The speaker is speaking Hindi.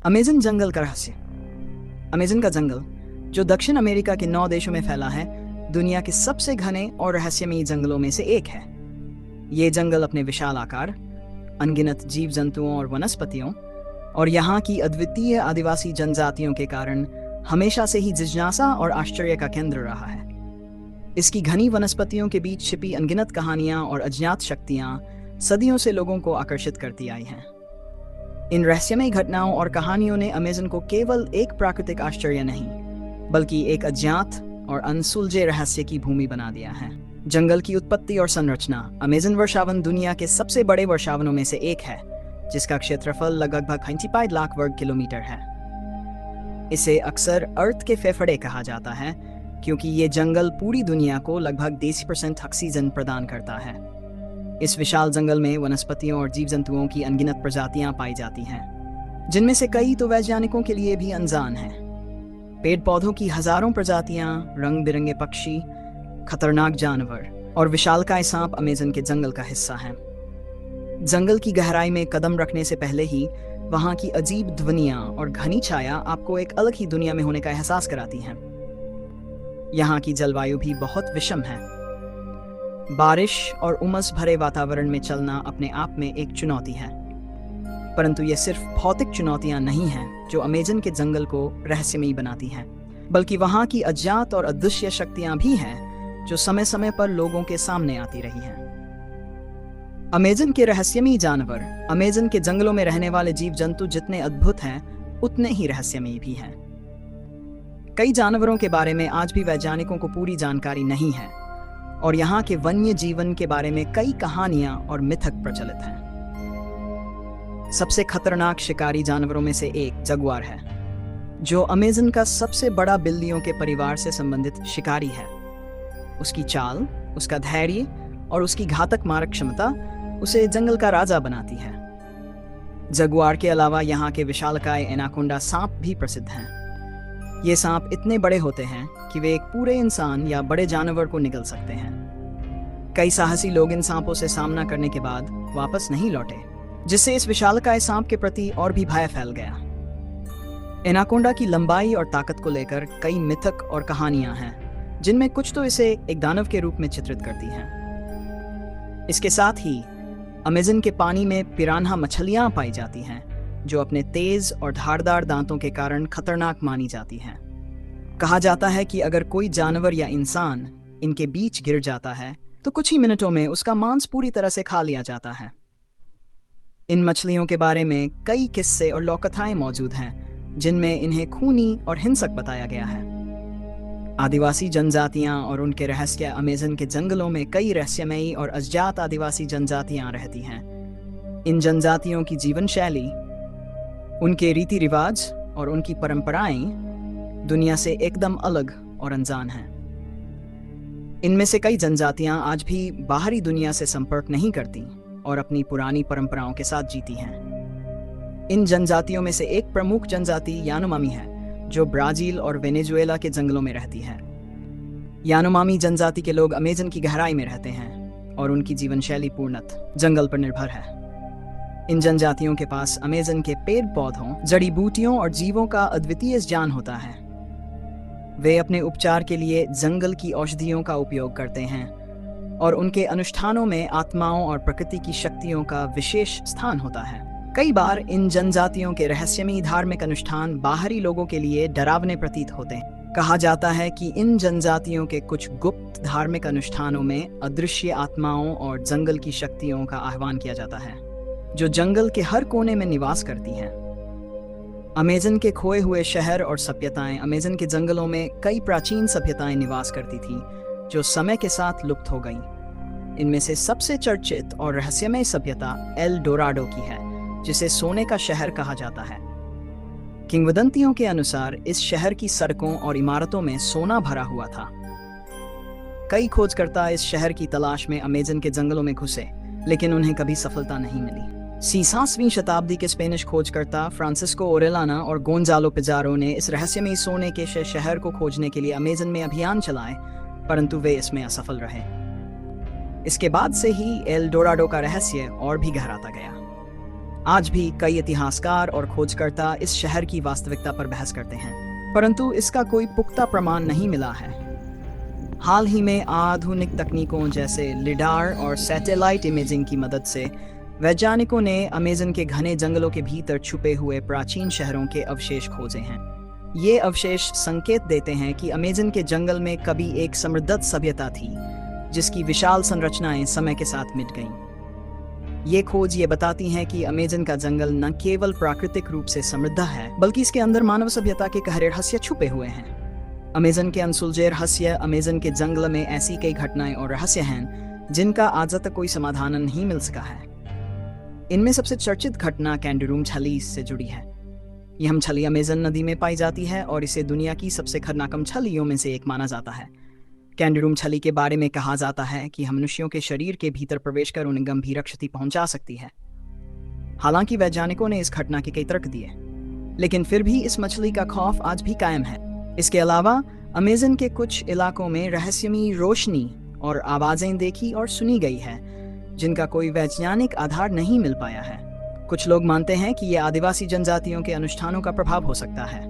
अमेज़न जंगल का रहस्य। अमेज़न का जंगल, जो दक्षिण अमेरिका के 9 देशों में फैला है, दुनिया के सबसे घने और रहस्यमयी जंगलों में से एक है। ये जंगल अपने विशाल आकार, अनगिनत जीव जंतुओं और वनस्पतियों और यहाँ की अद्वितीय आदिवासी जनजातियों के कारण हमेशा से ही जिज्ञासा और आश्चर्य का केंद्र रहा है। इसकी घनी वनस्पतियों के बीच छिपी अनगिनत कहानियां और अज्ञात शक्तियां सदियों से लोगों को आकर्षित करती आई हैं। इन रहस्यमयी घटनाओं और कहानियों ने अमेज़न को केवल एक प्राकृतिक आश्चर्य नहीं, बल्कि एक अज्ञात और अनसुलझे रहस्य की भूमि बना दिया है। जंगल की उत्पत्ति और संरचना। अमेज़न वर्षावन दुनिया के सबसे बड़े वर्षावनों में से एक है, जिसका क्षेत्रफल लगभग 95 लाख वर्ग किलोमीटर है। इसे अक्सर अर्थ के फेफड़े कहा जाता है, क्योंकि ये जंगल पूरी दुनिया को लगभग 80% ऑक्सीजन प्रदान करता है। इस विशाल जंगल में वनस्पतियों और जीव जंतुओं की अनगिनत प्रजातियां पाई जाती हैं, जिनमें से कई तो वैज्ञानिकों के लिए भी अनजान हैं। पेड़ पौधों की हजारों प्रजातियां, रंग बिरंगे पक्षी, खतरनाक जानवर और विशालकाय सांप अमेज़न के जंगल का हिस्सा हैं। जंगल की गहराई में कदम रखने से पहले ही वहां की अजीब ध्वनियां और घनी छाया आपको एक अलग ही दुनिया में होने का एहसास कराती हैं। यहाँ की जलवायु भी बहुत विषम है। बारिश और उमस भरे वातावरण में चलना अपने आप में एक चुनौती है, परंतु ये सिर्फ भौतिक चुनौतियां नहीं हैं जो अमेज़न के जंगल को रहस्यमयी बनाती हैं, बल्कि वहां की अज्ञात और अदृश्य शक्तियां भी हैं जो समय समय पर लोगों के सामने आती रही हैं। अमेज़न के रहस्यमयी जानवर। अमेज़न के जंगलों में रहने वाले जीव जंतु जितने अद्भुत हैं, उतने ही रहस्यमयी भी हैं। कई जानवरों के बारे में आज भी वैज्ञानिकों को पूरी जानकारी नहीं है, और यहाँ के वन्य जीवन के बारे में कई कहानियां और मिथक प्रचलित हैं। सबसे खतरनाक शिकारी जानवरों में से एक जगुआर है, जो अमेज़न का सबसे बड़ा बिल्लियों के परिवार से संबंधित शिकारी है। उसकी चाल, उसका धैर्य और उसकी घातक मारक क्षमता उसे जंगल का राजा बनाती है। जगुआर के अलावा यहाँ के विशालकाय एनाकोंडा सांप भी प्रसिद्ध हैं। ये सांप इतने बड़े होते हैं कि वे एक पूरे इंसान या बड़े जानवर को निगल सकते हैं। कई साहसी लोग इन सांपों से सामना करने के बाद वापस नहीं लौटे, जिससे इस विशालकाय सांप के प्रति और भी भय फैल गया। एनाकोंडा की लंबाई और ताकत को लेकर कई मिथक और कहानियां हैं, जिनमें कुछ तो इसे एक दानव के रूप में चित्रित करती हैं। इसके साथ ही अमेज़न के पानी में पिरान्हा मछलियां पाई जाती हैं, जो अपने तेज और धारदार दांतों के कारण खतरनाक मानी जाती हैं। कहा जाता है कि अगर कोई जानवर या इंसान इनके बीच गिर जाता है, तो कुछ ही मिनटों में उसका मांस पूरी तरह से खा लिया जाता है। इन मछलियों के बारे में कई किस्से और लोककथाएं मौजूद हैं, जिनमें इन्हें खूनी और हिंसक बताया गया है। आदिवासी जनजातियां और उनके रहस्य। अमेज़न के जंगलों में कई रहस्यमयी और अज्ञात आदिवासी जनजातियां रहती हैं। इन जनजातियों की जीवन शैली, उनके रीति रिवाज और उनकी परंपराएं दुनिया से एकदम अलग और अनजान हैं। इनमें से कई जनजातियां आज भी बाहरी दुनिया से संपर्क नहीं करती और अपनी पुरानी परंपराओं के साथ जीती हैं। इन जनजातियों में से एक प्रमुख जनजाति यानोमामी है, जो ब्राजील और वेनेजुएला के जंगलों में रहती है। यानोमामी जनजाति के लोग अमेज़न की गहराई में रहते हैं और उनकी जीवन शैली पूर्णतः जंगल पर निर्भर है। इन जनजातियों के पास अमेज़न के पेड़ पौधों, जड़ी बूटियों और जीवों का अद्वितीय ज्ञान होता है। वे अपने उपचार के लिए जंगल की औषधियों का उपयोग करते हैं और उनके अनुष्ठानों में आत्माओं और प्रकृति की शक्तियों का विशेष स्थान होता है। कई बार इन जनजातियों के रहस्यमयी धार्मिक अनुष्ठान बाहरी लोगों के लिए डरावने प्रतीत होते हैं। कहा जाता है कि इन जनजातियों के कुछ गुप्त धार्मिक अनुष्ठानों में अदृश्य आत्माओं और जंगल की शक्तियों का आह्वान किया जाता है, जो जंगल के हर कोने में निवास करती हैं। अमेज़न के खोए हुए शहर और सभ्यताएं। अमेज़न के जंगलों में कई प्राचीन सभ्यताएं निवास करती थीं, जो समय के साथ लुप्त हो गईं। इनमें से सबसे चर्चित और रहस्यमय सभ्यता एल डोराडो की है, जिसे सोने का शहर कहा जाता है। किंवदंतियों के अनुसार इस शहर की सड़कों और इमारतों में सोना भरा हुआ था। कई खोजकर्ता इस शहर की तलाश में अमेज़न के जंगलों में घुसे, लेकिन उन्हें कभी सफलता नहीं मिली। 16वीं शताब्दी के स्पेनिश खोजकर्ता फ्रांसिस्को ओरेलाना और गोंजालो पिजारो ने इस रहस्यमयी सोने के शहर को खोजने के लिए अमेज़न में अभियान चलाए, परंतु वे इसमें असफल रहे। इसके बाद से ही एल डोराडो का रहस्य और भी गहराता गया। आज भी कई इतिहासकार और खोजकर्ता इस शहर की वास्तविकता पर बहस करते हैं, परंतु इसका कोई पुख्ता प्रमाण नहीं मिला है। हाल ही में आधुनिक तकनीकों जैसे लिडार और सैटेलाइट इमेजिंग की मदद से वैज्ञानिकों ने अमेज़न के घने जंगलों के भीतर छुपे हुए प्राचीन शहरों के अवशेष खोजे हैं। ये अवशेष संकेत देते हैं कि अमेज़न के जंगल में कभी एक समृद्ध सभ्यता थी, जिसकी विशाल संरचनाएं समय के साथ मिट गईं। ये खोज ये बताती हैं कि अमेज़न का जंगल न केवल प्राकृतिक रूप से समृद्ध है, बल्कि इसके अंदर मानव सभ्यता के गहरे रहस्य छुपे हुए हैं। अमेज़न के अनसुलझे रहस्य। अमेज़न के जंगल में ऐसी कई घटनाएं और रहस्य हैं जिनका आज तक कोई समाधान नहीं मिल सका है। इनमें सबसे चर्चित घटना कैंडीरूम छली से जुड़ी है। यह छली अमेज़न नदी में पाई जाती है और इसे दुनिया की सबसे खतरनाक छलियों में से एक माना जाता है। कैंडीरूम छली के बारे में कहा जाता है कि मनुष्यों के शरीर के भीतर प्रवेश कर उन्हें गंभीर क्षति पहुंचा सकती है। हालांकि वैज्ञानिकों ने इस घटना के कई तर्क दिए, लेकिन फिर भी इस मछली का खौफ आज भी कायम है। इसके अलावा अमेज़न के कुछ इलाकों में रहस्यमयी रोशनी और आवाज़ें देखी और सुनी गई है, जिनका कोई वैज्ञानिक आधार नहीं मिल पाया है। कुछ लोग मानते हैं कि ये आदिवासी जनजातियों के अनुष्ठानों का प्रभाव हो सकता है।